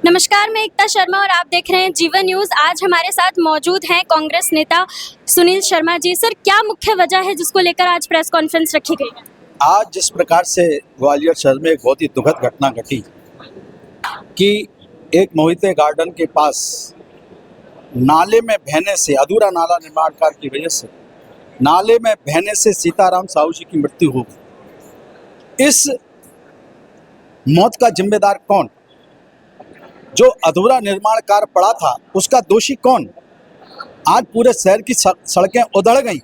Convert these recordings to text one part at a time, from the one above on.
नमस्कार, मैं एकता शर्मा और आप देख रहे हैं जीवन न्यूज़। आज हमारे साथ मौजूद हैं कांग्रेस नेता सुनील शर्मा जी। सर, क्या मुख्य वजह है जिसको लेकर आज प्रेस कॉन्फ्रेंस रखी गई है? आज जिस प्रकार से ग्वालियर शहर में एक बहुत ही दुखद घटना घटी कि एक मोहिते गार्डन के पास नाले में बहने से, अधूरा नाला निर्माण कार्य की वजह से नाले में बहने से सीताराम साहू जी की मृत्यु हो गई। इस मौत का जिम्मेदार कौन? जो अधूरा निर्माण कार्य पड़ा था उसका दोषी कौन? आज पूरे शहर की सड़कें उधड़ गई।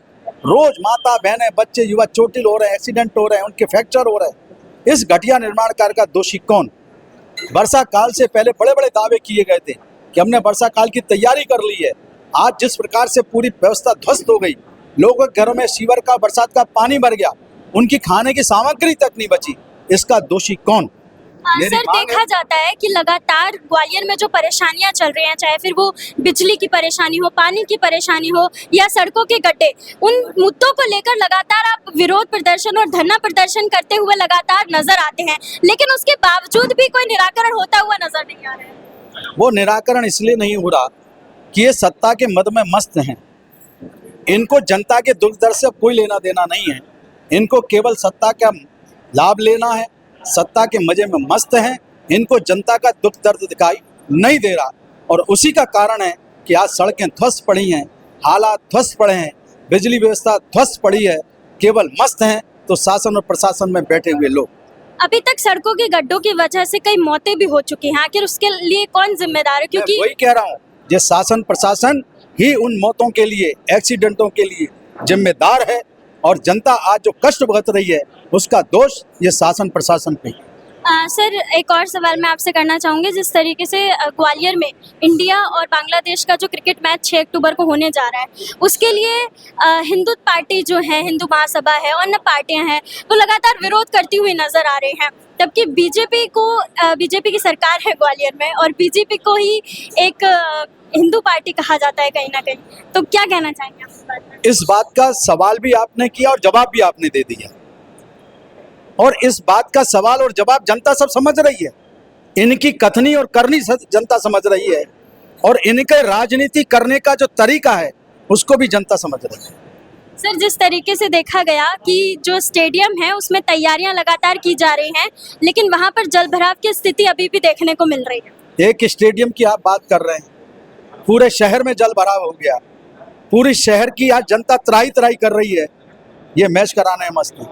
रोज माता बहनें बच्चे युवा चोटिल हो रहे हैं, एक्सीडेंट हो रहे हैं, उनके फ्रैक्चर हो रहे हैं। इस घटिया निर्माण कार्य का दोषी कौन? वर्षा काल से पहले बड़े बड़े दावे किए गए थे कि हमने वर्षा काल की तैयारी कर ली है। आज जिस प्रकार से पूरी व्यवस्था ध्वस्त हो गई, लोगों के घरों में सीवर का, बरसात का पानी भर गया, उनकी खाने की सामग्री तक नहीं बची, इसका दोषी कौन? सर, देखा जाता है कि लगातार ग्वालियर में जो परेशानियां चल रही हैं, चाहे फिर वो बिजली की परेशानी हो, पानी की परेशानी हो या सड़कों के गड्ढे, उन मुद्दों को लेकर लगातार आप विरोध प्रदर्शन और धरना प्रदर्शन करते हुए लगातार नजर आते हैं, लेकिन उसके बावजूद भी कोई निराकरण होता हुआ नजर नहीं आ रहा है। वो निराकरण इसलिए नहीं हो रहा कि ये सत्ता के मद में मस्त हैं। इनको जनता के दुख दर्द से कोई लेना देना नहीं है। इनको केवल सत्ता का लाभ लेना है, सत्ता के मजे में मस्त हैं। इनको जनता का दुख दर्द दिखाई नहीं दे रहा और उसी का कारण है कि आज सड़कें ध्वस्त पड़ी हैं, हालात ध्वस्त पड़े हैं, बिजली व्यवस्था ध्वस्त पड़ी है। केवल मस्त हैं तो शासन और प्रशासन में बैठे हुए लोग। अभी तक सड़कों के गड्ढों की वजह से कई मौतें भी हो चुकी हैं। आखिर उसके लिए कौन जिम्मेदार है? क्योंकि वही कह रहा हूँ, ये शासन प्रशासन ही उन मौतों के लिए, एक्सीडेंटों के लिए जिम्मेदार है और जनता आज जो कष्ट भुगत रही है उसका दोष ये शासन प्रशासन पे है। सर, एक और सवाल मैं आपसे करना चाहूँगी। जिस तरीके से ग्वालियर में इंडिया और बांग्लादेश का जो क्रिकेट मैच 6 अक्टूबर को होने जा रहा है, उसके लिए हिंदू पार्टी जो है, हिंदू महासभा है और अन्य पार्टियां हैं, वो लगातार विरोध करती हुई नजर आ रही हैं। जबकि बीजेपी की सरकार है ग्वालियर में और बीजेपी को ही एक हिंदू पार्टी कहा जाता है कहीं ना कहीं। तो क्या कहना चाहेंगे आप इस बात में? इस बात का सवाल भी आपने किया और जवाब भी आपने दे दिया और इस बात का सवाल और जवाब जनता सब समझ रही है। इनकी कथनी और करनी जनता समझ रही है और इनके राजनीति करने का जो तरीका है उसको भी जनता समझ रही है। सर, जिस तरीके से देखा गया कि जो स्टेडियम है उसमें तैयारियां लगातार की जा रही हैं, लेकिन वहां पर जल भराव की स्थिति अभी भी देखने को मिल रही है। एक स्टेडियम की आप बात कर रहे हैं, पूरे शहर में जल भराव हो गया। पूरी शहर की आज जनता त्राही त्राही कर रही है। ये मैच कराने मस्त है।